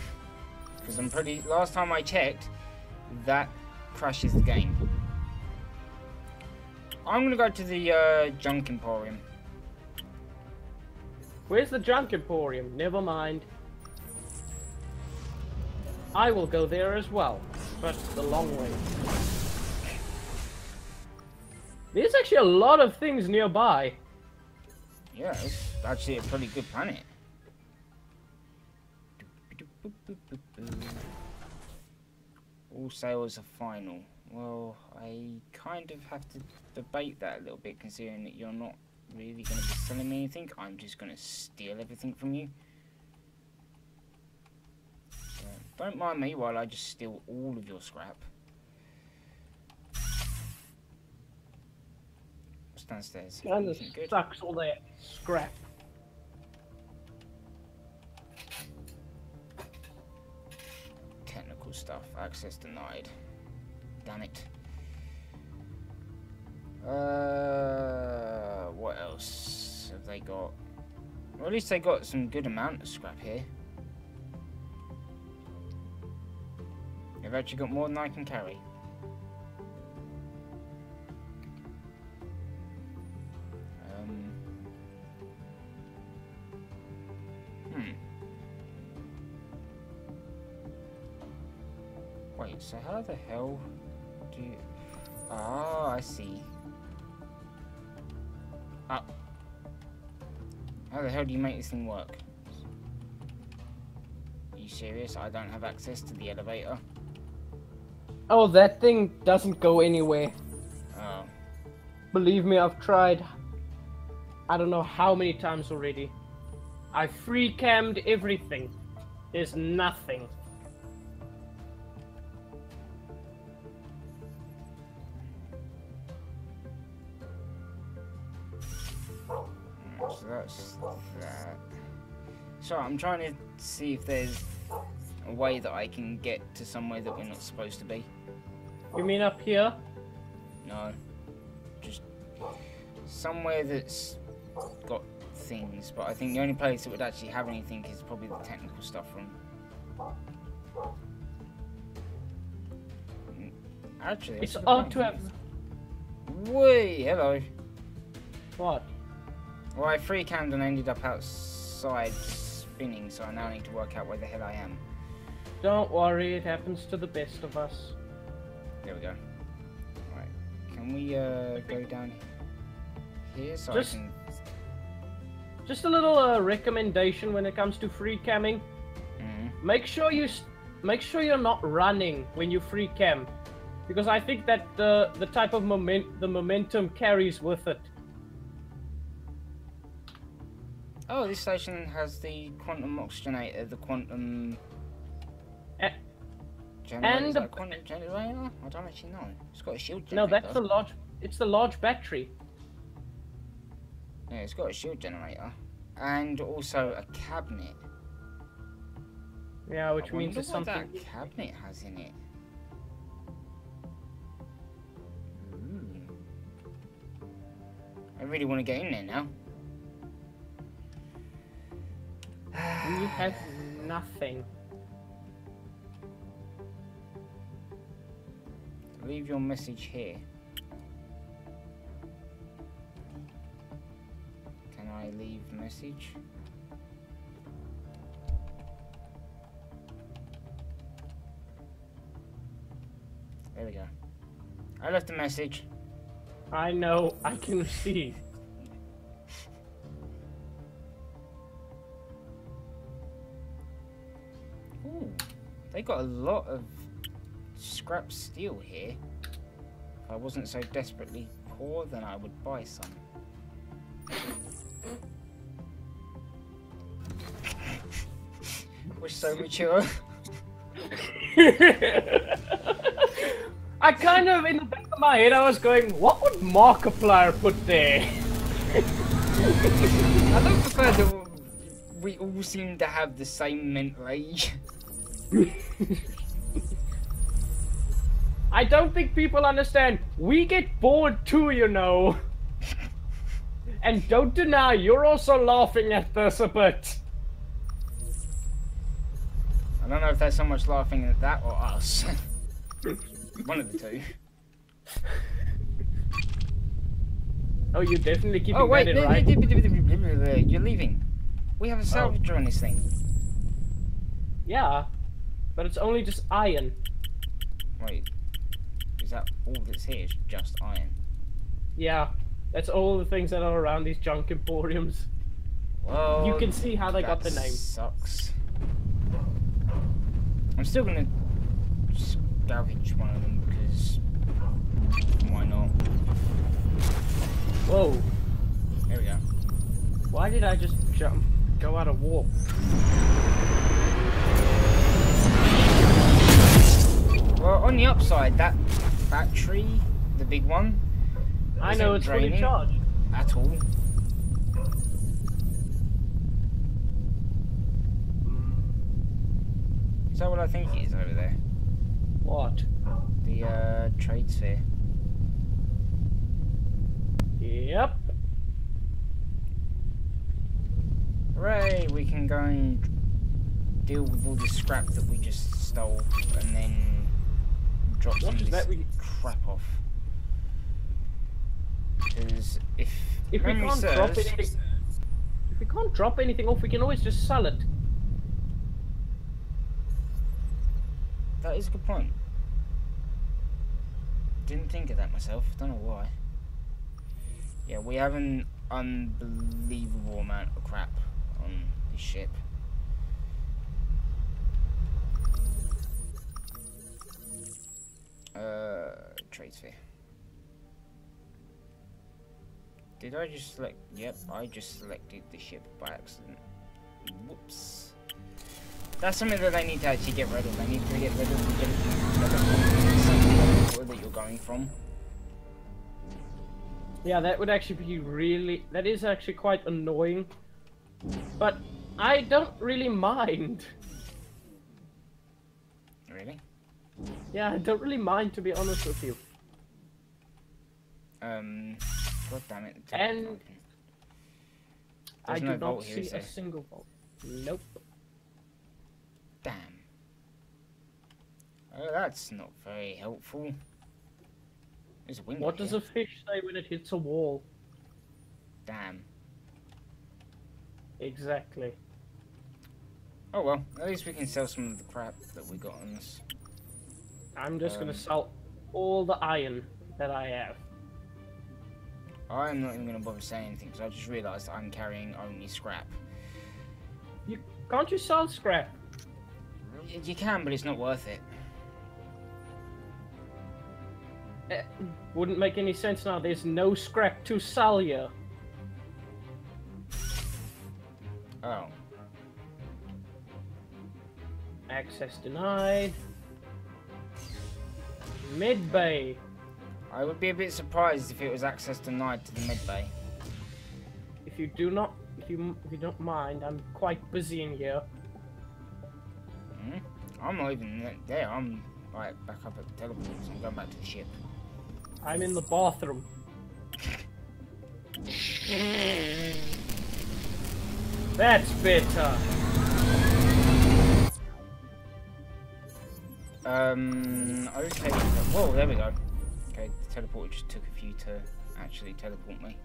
Because I'm pretty. Last time I checked, that crashes the game. I'm gonna go to the junk emporium. Where's the junk emporium? Never mind. I will go there as well, but the long way. There's actually a lot of things nearby. Yeah, it's actually a pretty good planet. All sales are final. Well, I kind of have to debate that a little bit, considering that you're not really going to be selling me anything. I'm just going to steal everything from you. So, don't mind me while I just steal all of your scrap. What's downstairs? And this sucks all that scrap. Technical stuff. Access denied. Damn it. What else have they got? Well, at least they got some good amount of scrap here. They've actually got more than I can carry. Wait, so how the hell do you... Oh, I see. Oh. How the hell do you make this thing work? Are you serious? I don't have access to the elevator. Oh, that thing doesn't go anywhere. Oh. Believe me, I've tried. I don't know how many times already. I free-cammed everything. There's nothing. So that's that. So I'm trying to see if there's a way that I can get to somewhere that we're not supposed to be. You mean up here? No. Just somewhere that's got things, but I think the only place that would actually have anything is probably the technical stuff room. Actually, it's odd to have... Wait, hello. What? Well, I free cammed and ended up outside spinning, so I now need to work out where the hell I am. Don't worry, it happens to the best of us. There we go. Alright. Can we go down here so Just, I can... Just a little recommendation when it comes to free camming. Mm-hmm. Make sure you're not running when you free cam, because I think that the type of momentum carries with it. Oh, this station has the quantum oxygenator, the quantum... generator? Is that a quantum generator? I don't actually know. It's got a shield generator. No, that's the large... It's the large battery. Yeah, it's got a shield generator. And also a cabinet. Yeah, which means it's something... what that cabinet has in it. Ooh. I really want to get in there now. You have nothing. Leave your message here. Can I leave message? There we go. I left a message. I know, I can see. Ooh, they got a lot of scrap steel here. If I wasn't so desperately poor, then I would buy some. We're so mature. I kind of, in the back of my head, I was going, what would Markiplier put there? I don't prefer that we all seem to have the same mental age. I don't think people understand. We get bored too, you know. And don't deny, you're also laughing at this a bit. I don't know if they're so much laughing at that or us. One of the two. Oh, you're definitely keeping oh, wait, that in, right? You're leaving. We have a salvager on this thing. Yeah, but it's only just iron. Wait, is that all that's here? Is just iron? Yeah, that's all the things that are around these junk emporiums. Well, you can see how they got the name. Sucks. I'm still gonna salvage one of them because why not? Whoa. There we go. Why did I just go out of warp? Well, on the upside, that battery, the big one, I know it's fully charged. At all. Is that what I think it is over there? What? The trade sphere. Yep. Hooray! We can go and deal with all the scrap that we just stole, and then drop some of this crap off. Because if we can't drop anything, if we can't drop anything off, we can always just sell it. That is a good point. Didn't think of that myself. Don't know why. Yeah, we have an unbelievable amount of crap on this ship. Trade sphere. Did I just select? Yep, I just selected the ship by accident. Whoops. That's something that they need to actually get rid of. They need to get rid of the that you're going from. Yeah, that would actually be really... That is actually quite annoying. But I don't really mind. Really? Yeah, I don't really mind, to be honest with you. God damn it. And... I do no not see a single vault. Nope. Damn. Oh, that's not very helpful. There's a window What does here. a fish say when it hits a wall? Damn. Exactly. Oh well, at least we can sell some of the crap that we got on us. I'm just gonna sell all the iron that I have. I'm not even gonna bother saying anything because I just realised I'm carrying only scrap. Can't you sell scrap? You can, but it's not worth it. Wouldn't make any sense now. There's no scrap to sell here. Oh. Access denied. Mid bay. I would be a bit surprised if it was access denied to the mid bay. If you don't mind, I'm quite busy in here. I'm not even there. I'm right back up at the teleport. So I'm going back to the ship. I'm in the bathroom. That's better. Okay. Whoa, there we go. Okay, the teleporter just took a few to actually teleport me.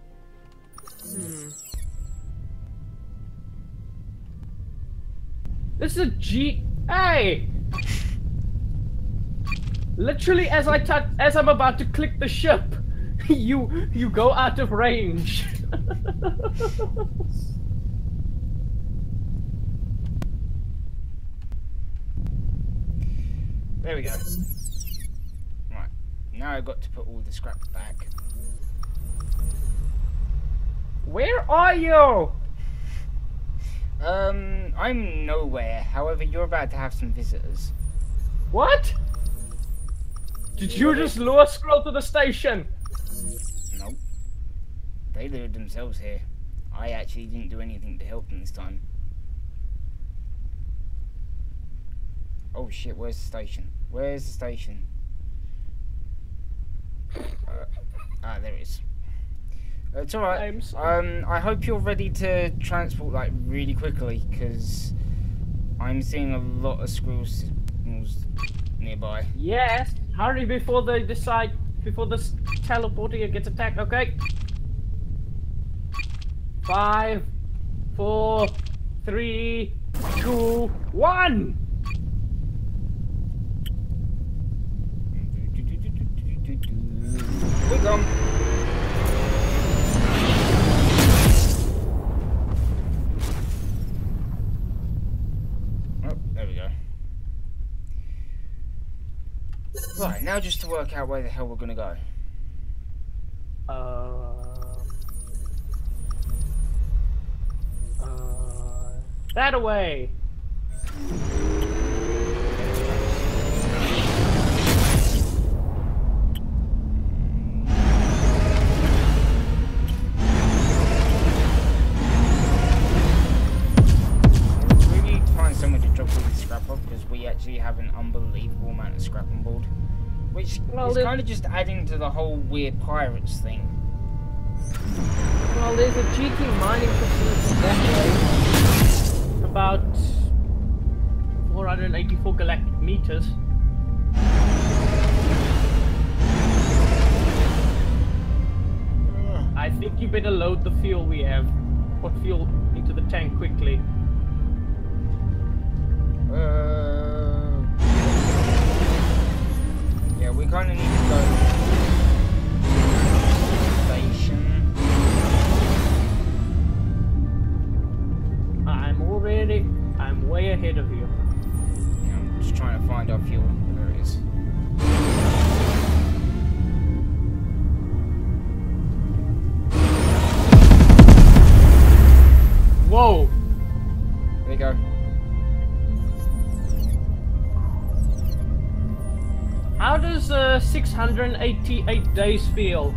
This is a G. Hey! Literally, as I'm about to click the ship, you go out of range. There we go. Right, now I've got to put all the scrap back. Where are you? I'm nowhere. However, you're about to have some visitors. What? Did you just lure Scroll to the station? Nope. They lured themselves here. I actually didn't do anything to help them this time. Oh shit, where's the station? Where's the station? There it is. It's alright. I hope you're ready to transport like really quickly, because I'm seeing a lot of squirrels nearby. Yes, hurry before they decide, before this teleporter gets attacked, okay? 5, 4, 3, 2, 1! We come. Oh, there we go. Right, now just to work out where the hell we're gonna go. That away. Somewhere to drop all the scrap off because we actually have an unbelievable amount of scrap on board, which is kind of just adding to the whole weird pirates thing. Well, there's a cheeky mining facility that way, about 484 galactic meters. I think you better load the fuel we have. Put fuel into the tank quickly. Yeah, we kind of need to go station. I'm way ahead of you. Yeah, I'm just trying to find our fuel. There it is. Whoa! There you go. How does 688 days feel?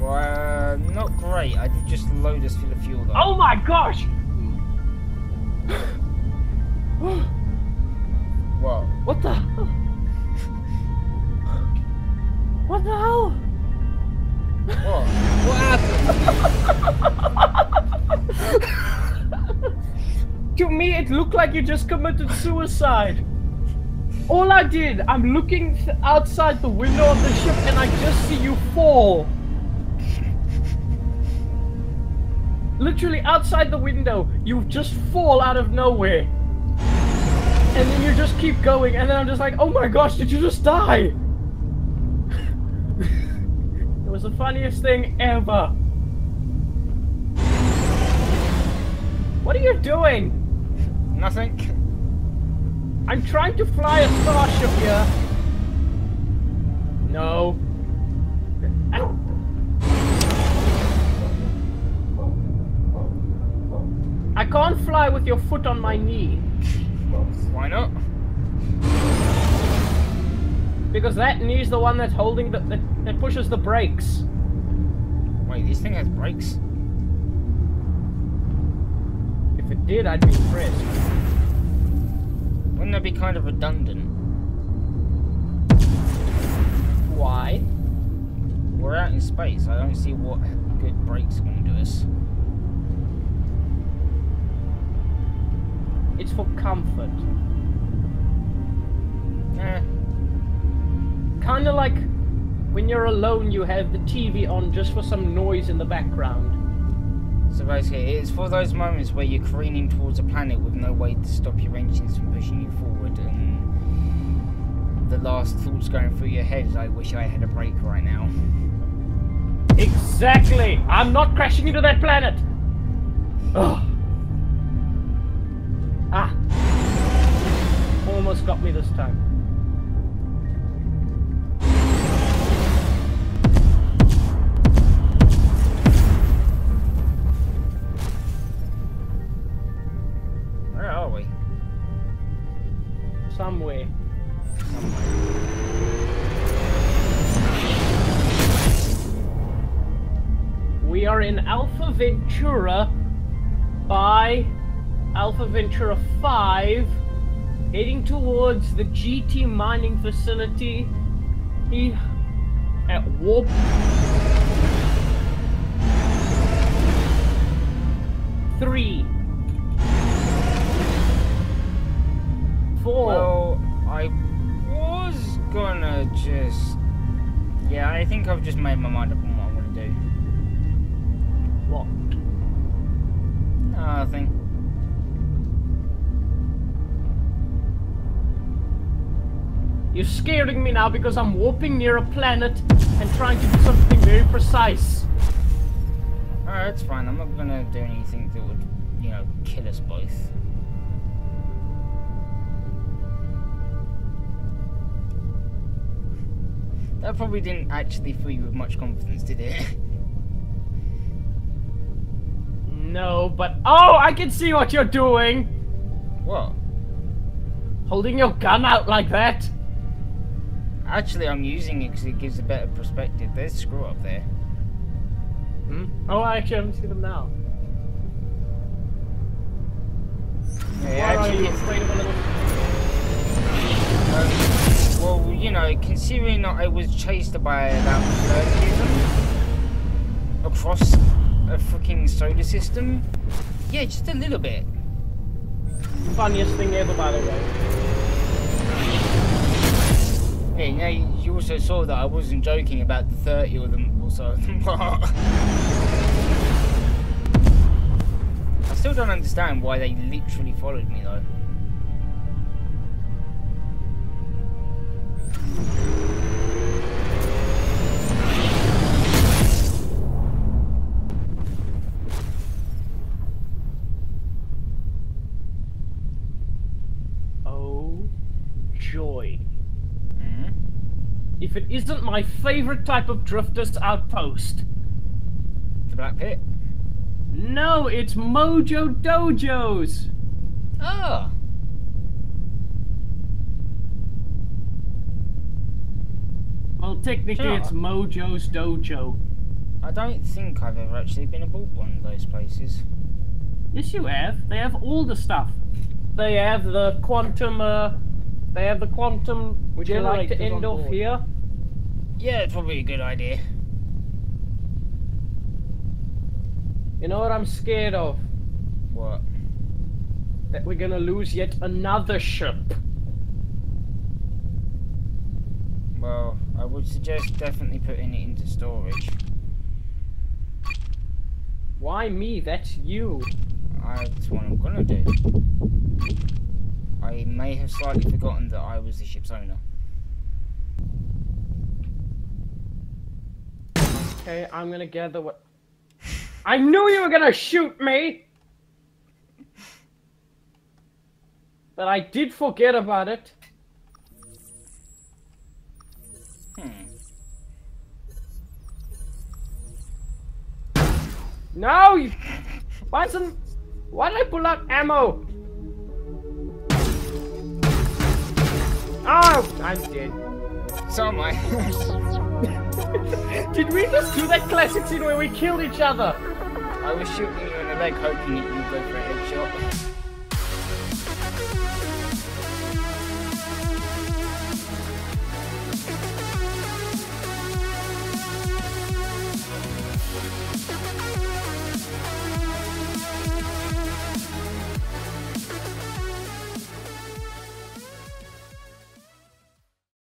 Well, not great. I did just load us full of fuel though. Oh my gosh! What? What the hell? What the hell? What? What happened? To me, it looked like you just committed suicide. All I did, I'm looking outside the window of the ship and I just see you fall. literally outside the window, you just fall out of nowhere. And then you just keep going, and then I'm just like, oh my gosh, did you just die? It was the funniest thing ever. What are you doing? Nothing. I'm trying to fly a starship here. No. I can't fly with your foot on my knee. Why not? Because that knee's the one that's holding that pushes the brakes. Wait, this thing has brakes? If it did, I'd be impressed. Wouldn't that be kind of redundant? Why? We're out in space. I don't see what good brakes are going to do us. It's for comfort. Eh. Kinda like when you're alone, you have the TV on just for some noise in the background. So basically, it's for those moments where you're careening towards a planet with no way to stop your engines from pushing you forward, and the last thoughts going through your head is, I wish I had a brake right now. Exactly! I'm not crashing into that planet! Ugh. Ah! Almost got me this time. Where are we? Somewhere. We are in Alpha Ventura by Alpha Ventura 5, heading towards the GT mining facility at warp 3. 4. Well, I was gonna just... Yeah, I think I've just made my mind up on what I want to do. What? Nothing. You're scaring me now because I'm warping near a planet and trying to do something very precise. Alright, that's fine. I'm not gonna do anything that would, you know, kill us both. That probably didn't actually fill you with much confidence, did it? No, but... Oh, I can see what you're doing! What? Holding your gun out like that? Actually, I'm using it because it gives a better perspective. There's screw up there. Hmm? Oh, I actually haven't seen them now. Yeah, Why actually, are you afraid of a little... well, you know, considering that I was chased by about 30 of them across a freaking solar system, yeah, just a little bit. Funniest thing ever, by the way. Yeah, now you also saw that I wasn't joking about the 30 of them or so. I still don't understand why they literally followed me though. Oh, joy. If it isn't my favorite type of drifter's outpost. The Black Pit? No, it's Mojo Dojos. Ah. Well, technically it's Mojo's Dojo. I don't think I've ever actually been aboard one of those places. Yes, you have. They have all the stuff. They have the quantum, Would you like to end off here? Yeah, it's probably a good idea. You know what I'm scared of? What? That we're gonna lose yet another ship. Well, I would suggest definitely putting it into storage. Why me? That's you. That's what I'm gonna do. I may have slightly forgotten that I was the ship's owner. Okay, I'm gonna gather what... I knew you were gonna shoot me! But I did forget about it. No! You... Why did I pull out ammo? Oh! I'm dead. So am I. Did we just do that classic scene where we killed each other? I was shooting you in the leg hoping that you'd go for a headshot.